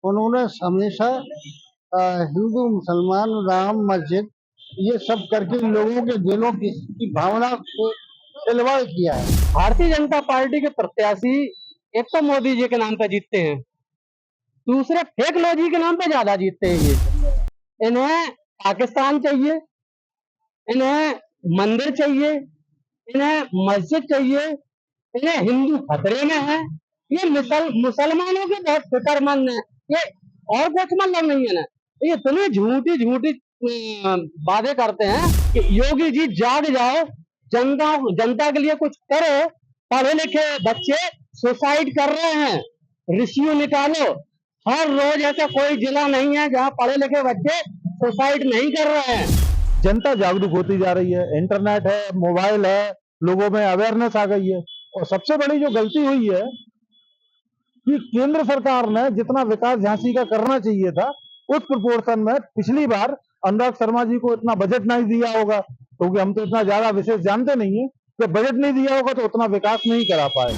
उन्होंने हमेशा हिंदू मुसलमान राम मस्जिद ये सब करके लोगों के दिलों की भावना को खिलवाड़ किया है। भारतीय जनता पार्टी के प्रत्याशी एक तो मोदी जी के नाम पे जीतते हैं, दूसरे टेक्नोलॉजी के नाम पे ज्यादा जीतते हैं। ये इन्हें पाकिस्तान चाहिए, इन्हें मंदिर चाहिए, इन्हें मस्जिद चाहिए, इन्हें हिंदू खतरे में है। ये मुसलमानों के बहुत फिक्रमंद है। ये और कुछ मतलब नहीं है ना। ये इतनी झूठी झूठी वादे करते हैं कि योगी जी जाग जाओ, जनता के लिए कुछ करो। पढ़े लिखे बच्चे सुसाइड कर रहे हैं, रेशियो निकालो। हर रोज ऐसा कोई जिला नहीं है जहां पढ़े लिखे बच्चे सुसाइड नहीं कर रहे हैं। जनता जागरूक होती जा रही है, इंटरनेट है, मोबाइल है, लोगों में अवेयरनेस आ गई है। और सबसे बड़ी जो गलती हुई है कि केंद्र सरकार ने जितना विकास झांसी का करना चाहिए था उस प्रोपोर्शन में पिछली बार अनुराग शर्मा जी को इतना बजट नहीं दिया होगा, क्योंकि हम तो इतना ज्यादा विशेष जानते नहीं है। जब बजट नहीं दिया होगा तो उतना विकास नहीं करा पाए।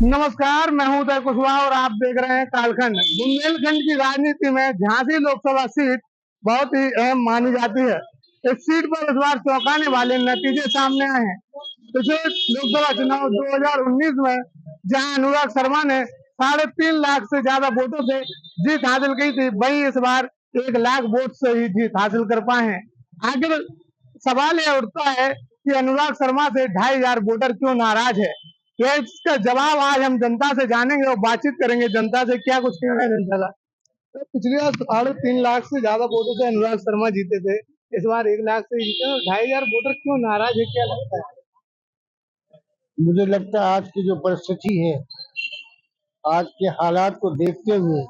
नमस्कार, मैं हूं उदय कुशवाहा और आप देख रहे हैं कालखंड। बुंदेलखंड की राजनीति में झांसी लोकसभा सीट बहुत ही अहम मानी जाती है। इस सीट पर इस बार चौंकाने वाले नतीजे सामने आए हैं। पिछले लोकसभा चुनाव 2019 में जहां अनुराग शर्मा ने 3.5 लाख से ज्यादा वोटों से जीत हासिल की थी, वहीं इस बार 1 लाख वोट से ही जीत हासिल कर पाए हैं। आखिर सवाल यह उठता है कि अनुराग शर्मा से 2,500 वोटर क्यों नाराज है। यह इसका जवाब आज हम जनता से जानेंगे और बातचीत करेंगे जनता से, क्या कुछ कहना है जनता का। तो पिछली बार 3.5 लाख से ज्यादा वोटों से अनुराग शर्मा जीते थे, इस बार 1 लाख से जीते। 2,500 वोटर क्यों नाराज है, क्या लगता है? मुझे लगता है आज की जो परिस्थिति है, आज के हालात को देखते हुए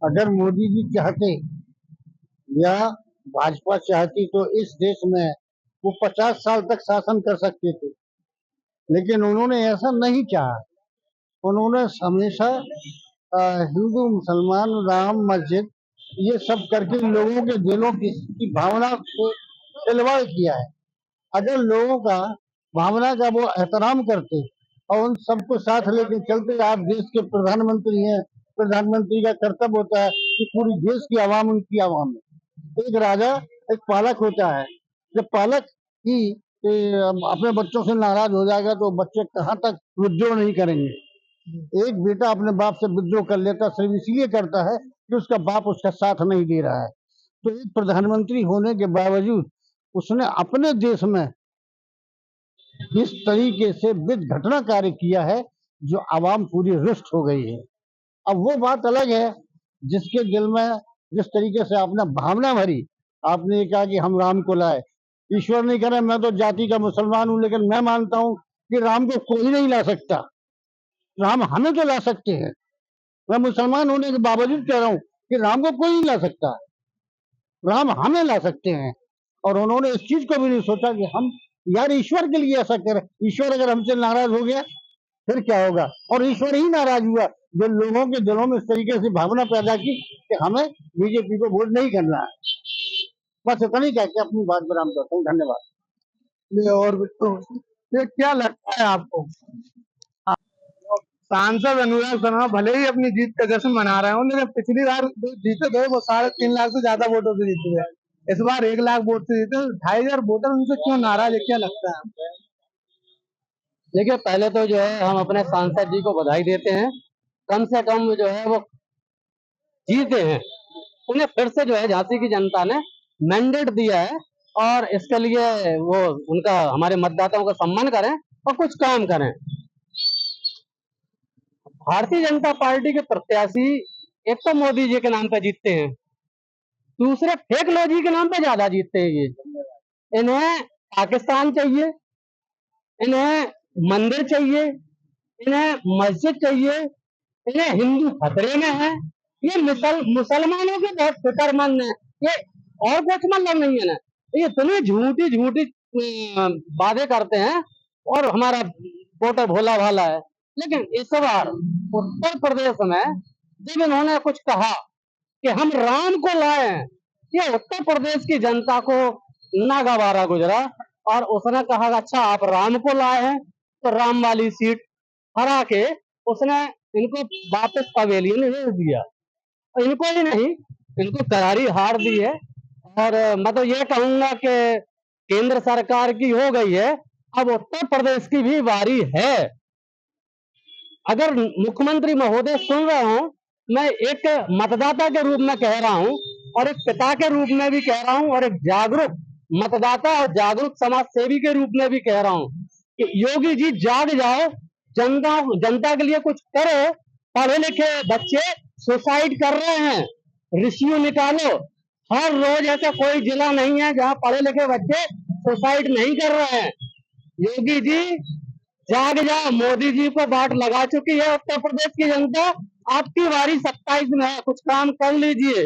अगर मोदी जी चाहते या भाजपा चाहती तो इस देश में वो 50 साल तक शासन कर सकते थे, लेकिन उन्होंने ऐसा नहीं चाहा। उन्होंने हमेशा हिंदू मुसलमान राम मस्जिद ये सब करके लोगों के दिलों की भावना को खिलवाड़ किया है। अगर लोगों का भावना का वो एहतराम करते और उन सबको साथ लेके चलते, आप देश के प्रधानमंत्री हैं, प्रधानमंत्री का कर्तव्य होता है कि पूरी देश की आवाम उनकी आवाम है। एक राजा एक पालक होता है, जब पालक ही अपने बच्चों से नाराज हो जाएगा तो बच्चे कहाँ तक विद्रोह नहीं करेंगे। एक बेटा अपने बाप से विद्रोह कर लेता सिर्फ इसलिए करता है कि उसका बाप उसका साथ नहीं दे रहा है। तो एक प्रधानमंत्री होने के बावजूद उसने अपने देश में इस तरीके से घटना कार्य किया है जो आवाम पूरी रुष्ट हो गई है। अब वो बात अलग है जिसके दिल में जिस तरीके से आपने भावना भरी, आपने ये कहा कि हम राम को लाए। ईश्वर नहीं करे, मैं तो जाति का मुसलमान हूं, लेकिन मैं मानता हूं कि राम को कोई नहीं ला सकता, राम हमें तो ला सकते हैं। मैं मुसलमान होने के बावजूद कह रहा हूं कि राम को कोई नहीं ला सकता, राम हमें ला सकते हैं। और उन्होंने इस चीज को भी नहीं सोचा कि हम यार ईश्वर के लिए ऐसा करें। ईश्वर अगर हमसे नाराज हो गया फिर क्या होगा? और ईश्वर ही नाराज हुआ जो लोगों के दिलों में इस तरीके से भावना पैदा की कि हमें बीजेपी को वोट नहीं करना है। बस इतना ही कह के अपनी बात विराम करता हूँ। धन्यवाद। और ये क्या लगता है आपको, सांसद अनुराग शर्मा भले ही अपनी जीत का जश्न मना रहे हो, लेकिन पिछली बार जीते थे वो 3.5 लाख से ज्यादा वोटों से जीते थे, इस बार 1 लाख वोट से जीते। 2,500 वोटर उनसे क्यों नाराज है, क्या लगता है आपको? देखिए, पहले तो जो है हम अपने सांसद जी को बधाई देते हैं। कम से कम जो है वो जीते हैं, उन्हें फिर से जो है झांसी की जनता ने मैंडेट दिया है और इसके लिए वो उनका हमारे मतदाताओं का सम्मान करें और कुछ काम करें। भारतीय जनता पार्टी के प्रत्याशी एक तो मोदी जी के नाम पे जीतते हैं, दूसरे टेक्नोलॉजी के नाम पे ज्यादा जीतते हैं। ये इन्हें पाकिस्तान चाहिए, इन्हें मंदिर चाहिए, इन्हें मस्जिद चाहिए, इन्हें हिंदू खतरे में है। ये मुसलमानों के बहुत फिक्रमंद है। ये और कुछ मतलब नहीं है ना। ये इतनी झूठी झूठी वादे करते हैं और हमारा वोटर भोला भाला है। लेकिन इस बार उत्तर प्रदेश में जब इन्होंने कुछ कहा कि हम राम को लाए हैं, ये उत्तर प्रदेश की जनता को नागवारा गुजरा और उसने कहा अच्छा आप राम को लाए हैं, तो राम वाली सीट हरा के उसने इनको वापस पवेलियन भेज दिया। इनको ही नहीं, इनको करारी हार दी है। और मैं तो ये कहूंगा कि केंद्र सरकार की हो गई है, अब उत्तर प्रदेश की भी बारी है। अगर मुख्यमंत्री महोदय सुन रहे हो, मैं एक मतदाता के रूप में कह रहा हूं, और एक पिता के रूप में भी कह रहा हूं, और एक जागरूक मतदाता और जागरूक समाज सेवी के रूप में भी कह रहा हूं कि योगी जी जाग जाओ, जनता जनता के लिए कुछ करो। पढ़े लिखे बच्चे सुसाइड कर रहे हैं, रेशियो निकालो। हर रोज ऐसा कोई जिला नहीं है जहां पढ़े लिखे बच्चे सुसाइड नहीं कर रहे हैं। योगी जी जाग जाओ, मोदी जी को बाट लगा चुकी है उत्तर प्रदेश की जनता। आपकी बारी 27 में है, कुछ काम कर लीजिए।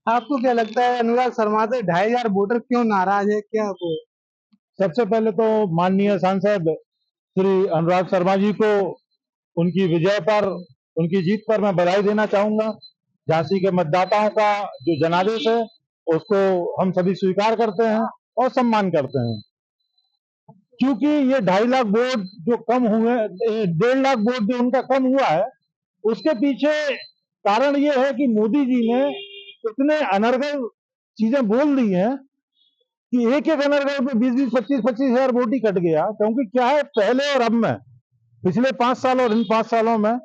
आपको क्या लगता है अनुराग शर्मा से 2,500 वोटर क्यों नाराज है, क्या वो? सबसे पहले तो माननीय सांसद श्री अनुराग शर्मा जी को उनकी विजय पर, उनकी जीत पर मैं बधाई देना चाहूंगा। झांसी के मतदाताओं का जो जनादेश है उसको हम सभी स्वीकार करते हैं और सम्मान करते हैं, क्योंकि ये 2.5 लाख वोट जो कम हुए, 1.5 लाख वोट जो उनका कम हुआ है, उसके पीछे कारण ये है कि मोदी जी ने इतने अनर्गल चीजें बोल दी हैं कि एक एक अनर्गल पे 20-20, 25-25 हजार वोट ही कट गया। क्योंकि क्या है, पहले और अब में, पिछले 5 साल और इन 5 सालों में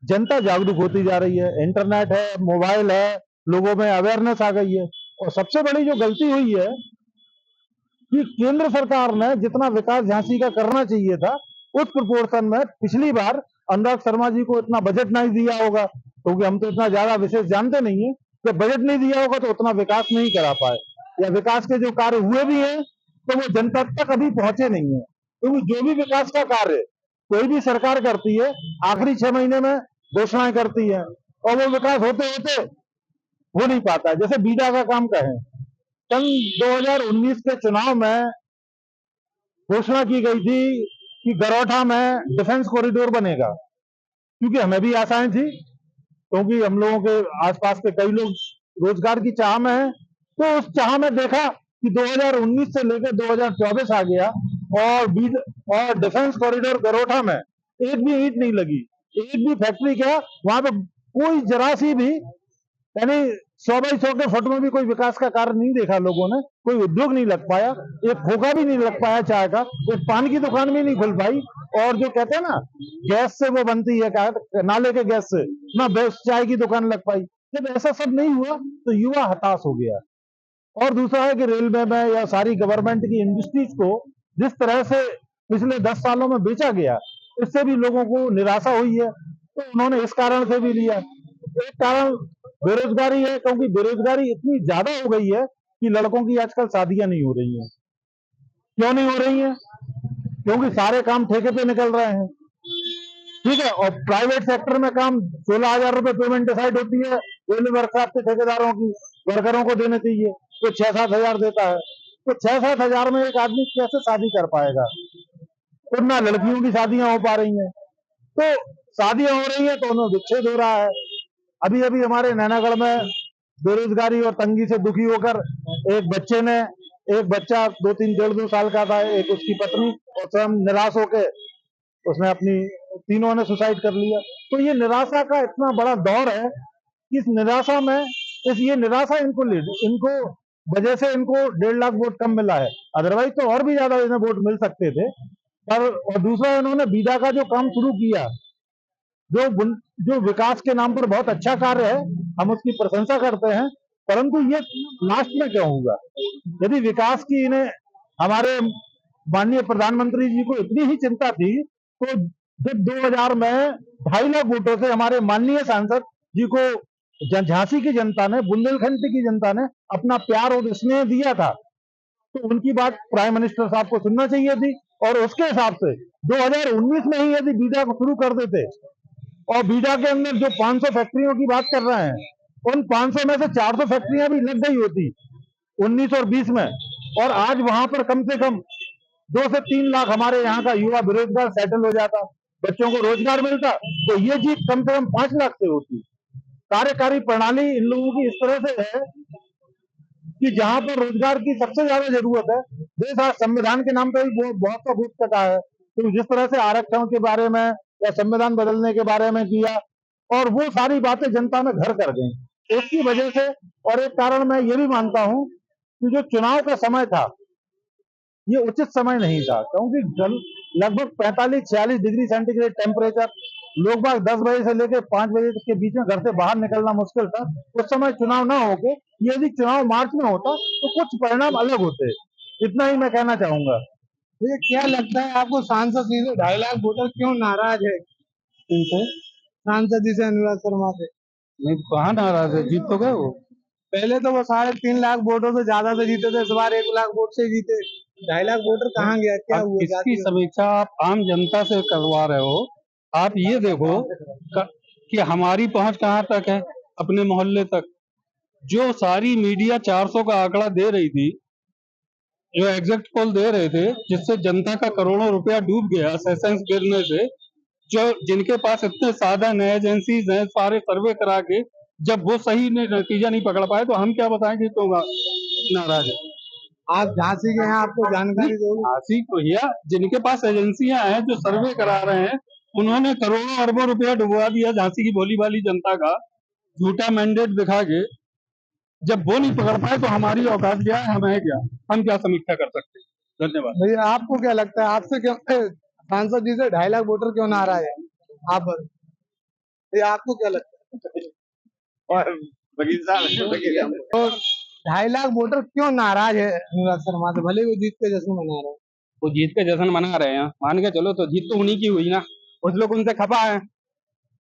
जनता जागरूक होती जा रही है। इंटरनेट है, मोबाइल है, लोगों में अवेयरनेस आ गई है। और सबसे बड़ी जो गलती हुई है कि केंद्र सरकार ने जितना विकास झांसी का करना चाहिए था, उस प्रोपोर्शन में पिछली बार अनुराग शर्मा जी को इतना बजट नहीं दिया होगा, क्योंकि हम तो इतना ज्यादा विशेष जानते नहीं है। जब बजट नहीं दिया होगा तो उतना विकास नहीं करा पाए, या विकास के जो कार्य हुए भी हैं तो वो जनता तक अभी पहुंचे नहीं है। क्योंकि जो भी विकास का कार्य कोई भी सरकार करती है, आखिरी 6 महीने में घोषणाएं करती है और वो विकास होते होते हो नहीं पाता है। जैसे बीडा का काम कहें, सन 2019 के चुनाव में घोषणा की गई थी कि गरौठा में डिफेंस कॉरिडोर बनेगा, क्योंकि हमें भी आशाएं थी, क्योंकि हम लोगों के आसपास के कई लोग रोजगार की चाह में हैं। तो उस चाह में देखा कि 2019 से लेकर 2024 आ गया और डिफेंस कॉरिडोर गरौठा में एक भी ईंट नहीं लगी, एक भी फैक्ट्री, क्या वहां पे कोई जरा सी भी, यानी 100 बाई 100 के फुट में भी कोई विकास का कार्य नहीं देखा लोगों ने। कोई उद्योग नहीं लग पाया, एक खोखा भी नहीं लग पाया चाय का, एक पान की दुकान भी नहीं खुल पाई। और जो कहते हैं ना, गैस से वो बनती है, क्या नाले के गैस से ना बेस्ट चाय की दुकान लग पाई। जब ऐसा सब नहीं हुआ तो युवा हताश हो गया। और दूसरा है कि रेलवे में या सारी गवर्नमेंट की इंडस्ट्रीज को जिस तरह से पिछले 10 सालों में बेचा गया, इससे भी लोगों को निराशा हुई है, तो उन्होंने इस कारण से भी लिया। एक कारण बेरोजगारी है, क्योंकि बेरोजगारी इतनी ज्यादा हो गई है कि लड़कों की आजकल शादियां नहीं हो रही हैं। क्यों नहीं हो रही हैं? क्योंकि सारे काम ठेके पे निकल रहे हैं, ठीक है। और प्राइवेट सेक्टर में काम 16,000 रुपए पेमेंट डिसाइड होती है रेलवे वर्कशॉप के ठेकेदारों की, वर्करों को देने चाहिए, तो 6-7 हजार देता है। तो 6-7 हजार में एक आदमी कैसे शादी कर पाएगा? और ना लड़कियों की शादियां हो पा रही हैं, तो शादियां हो रही हैं तो उन्हें विच्छेद हो रहा है। अभी अभी हमारे नैनागढ़ में बेरोजगारी और तंगी से दुखी होकर एक बच्चा 2-2 साल का था, एक उसकी पत्नी, और स्वयं निराश होकर उसने तीनों ने सुसाइड कर लिया। तो ये निराशा का इतना बड़ा दौर है कि इस निराशा में ये निराशा इनको वजह से इनको 1.5 लाख वोट कम मिला है। अदरवाइज तो और भी ज्यादा इन्हें वोट मिल सकते थे। और दूसरा, इन्होंने बीडा का जो काम शुरू किया, जो विकास के नाम पर बहुत अच्छा कार्य है, हम उसकी प्रशंसा करते हैं, परंतु ये लास्ट में क्या होगा? यदि विकास की इन्हें हमारे माननीय प्रधानमंत्री जी को इतनी ही चिंता थी, तो जब 2000 में 2.5 लाख वोटों से हमारे माननीय सांसद जी को झांसी की जनता ने, बुंदेलखंड की जनता ने अपना प्यार और स्नेह दिया था, तो उनकी बात प्राइम मिनिस्टर साहब को सुनना चाहिए थी। और उसके हिसाब से 2019 में ही यदि बीडा को शुरू कर देते, और बीडा के अंदर जो 500 फैक्ट्रियों की बात कर रहे हैं, उन 500 में से 400 फैक्ट्रियां भी लग गई होती 19 और 20 में, और आज वहां पर कम से कम 2 से 3 लाख हमारे यहाँ का युवा बेरोजगार सेटल हो जाता, बच्चों को रोजगार मिलता, तो ये जीत कम से कम 5 लाख से होती। कार्यकारी प्रणाली इन लोगों की इस तरह से है कि जहां पर रोजगार की सबसे ज्यादा जरूरत है, देश आज संविधान के नाम पर भी बहुत सा घूस कटा है। तो जिस तरह से आरक्षण के बारे में या संविधान बदलने के बारे में किया, और वो सारी बातें जनता में घर कर गई। इसकी वजह से और एक कारण मैं ये भी मानता हूं कि जो चुनाव का समय था ये उचित समय नहीं था, क्योंकि लगभग 45-46 डिग्री सेंटीग्रेड टेम्परेचर, लोग बाग 10 बजे से लेकर 5 बजे तक के बीच में घर से बाहर निकलना मुश्किल था। उस समय चुनाव ना होके यदि चुनाव मार्च में होता तो कुछ परिणाम अलग होते। इतना ही मैं कहना चाहूंगा। तो ये क्या लगता है आपको, सांसद जी से 2.5 लाख वोटर क्यों नाराज है? इनसे सांसद जी से, अनुराग शर्मा से। नहीं, कहाँ नाराज है, जीत तो गए वो। पहले तो वो 3.5 लाख वोटों से ज्यादा से जीते थे, इस बार 1 लाख वोट से जीते। 2.5 लाख वोटर कहाँ गया, क्या अब हुआ? इसकी समीक्षा आप आम जनता से करवा रहे हो। आप ये देखो कि हमारी पहुंच कहाँ तक है, अपने मोहल्ले तक। जो सारी मीडिया 400 का आंकड़ा दे रही थी, जो एग्जिट पोल दे रहे थे, जिससे जनता का करोड़ों रुपया डूब गया सेशंस गिरने से, जो जिनके पास इतने साधन है, एजेंसीज हैं, सारे सर्वे करा के जब वो सही नतीजा नहीं पकड़ पाए तो हम क्या बताएंगे तो नाराज है। आप झांसी के हैं, आपको जानकारी दोगे? झांसी को भैया जिनके पास एजेंसियां हैं जो सर्वे करा रहे हैं, उन्होंने करोड़ों अरबों रुपया डुबवा दिया झांसी की भोली भाली जनता का, झूठा मैंडेट दिखा के। जब वो नहीं पकड़ पाए तो हमारी औकात क्या है, हम है क्या, हम क्या समीक्षा कर सकते हैं। धन्यवाद। भैया आपको क्या लगता है, आपसे क्यों सांसद जी से 2.5 लाख वोटर क्यों नाराज है? आप भैया आपको क्या लगता है? तो 2.5 लाख वोटर क्यों नाराज है अनुराग शर्मा से, भले वो जीत के जश्न मना रहे हैं? वो जीत के जश्न मना रहे हैं, मान के चलो, तो जीत तो उन्हीं की हुई ना। कुछ लोग उनसे खफा है,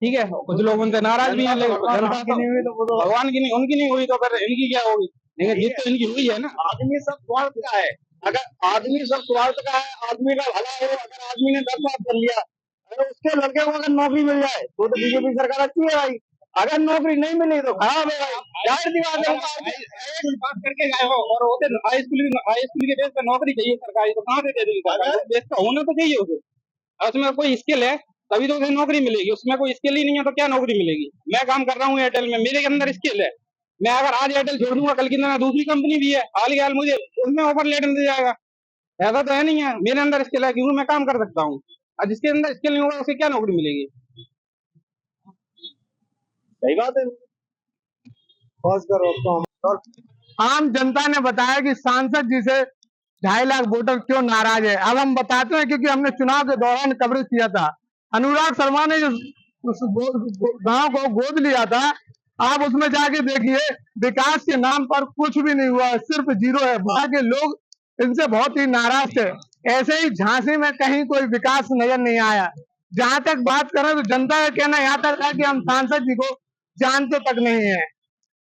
ठीक है, कुछ लोग उनसे नाराज भी हैं, लेकिन जनता की नहीं हुई तो भगवान की नहीं, उनकी नहीं हुई तो फिर इनकी क्या होगी? लेकिन जीत तो इनकी हुई है ना। आदमी सब स्वार्थ का है, अगर आदमी सब स्वार्थ का है, आदमी का भला हो, अगर आदमी ने 10 बात कर लिया, अगर उसके लड़के को अगर नौकरी मिल जाए तो बीजेपी सरकार अच्छी है भाई। अगर नौकरी नहीं मिली तो खराब है भाई, जाहिर सी बात है। पास करके गए हो और होते हाई स्कूल के बेस पे नौकरी चाहिए सरकारी, तो कहाँ से दे देंगे सरकार? बेस का होना तो चाहिए उसे, और उसमें कोई स्किल है तभी तो उसे नौकरी मिलेगी। उसमें कोई स्किल ही नहीं है तो क्या नौकरी मिलेगी? मैं काम कर रहा हूँ एयरटेल में, मेरे अंदर स्किल है, मैं अगर आज एयरटेल छोड़ दूंगा, कल की तरह दूसरी कंपनी भी है, हाल मुझे उसमें ऑफर लेटर मिल जाएगा। ऐसा तो है नहीं है, मेरे अंदर स्किल है क्योंकि मैं काम कर सकता हूँ, और जिसके अंदर स्किल नहीं होगा उसे क्या नौकरी मिलेगी? सही बात है। और आम जनता ने बताया कि सांसद जी से 2.5 लाख वोटर क्यों नाराज है। अब हम बताते हैं, क्योंकि हमने चुनाव के दौरान कवरेज किया था। अनुराग शर्मा ने जो उस गांव को गोद लिया था, आप उसमें जाके देखिए, विकास के नाम पर कुछ भी नहीं हुआ, सिर्फ जीरो है। वहां के लोग इनसे बहुत ही नाराज थे। ऐसे ही झांसी में कहीं कोई विकास नजर नहीं आया। जहां तक बात करें तो जनता का कहना यहाँ तक है कि हम सांसद जी को जानते तक नहीं है।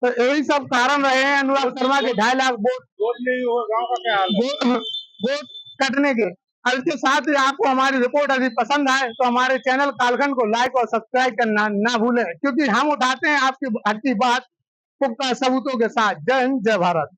तो यही सब कारण रहे हैं अनुराग शर्मा के 2.5 लाख वोट नहीं हुआ, गांव का क्या हाल है, वोट कटने के। और इसके साथ ही आपको हमारी रिपोर्ट यदि पसंद आए तो हमारे चैनल कालखंड को लाइक और सब्सक्राइब करना ना भूलें, क्योंकि हम उठाते हैं आपकी हर की बात पुख्ता सबूतों के साथ। जय हिंद, जय भारत।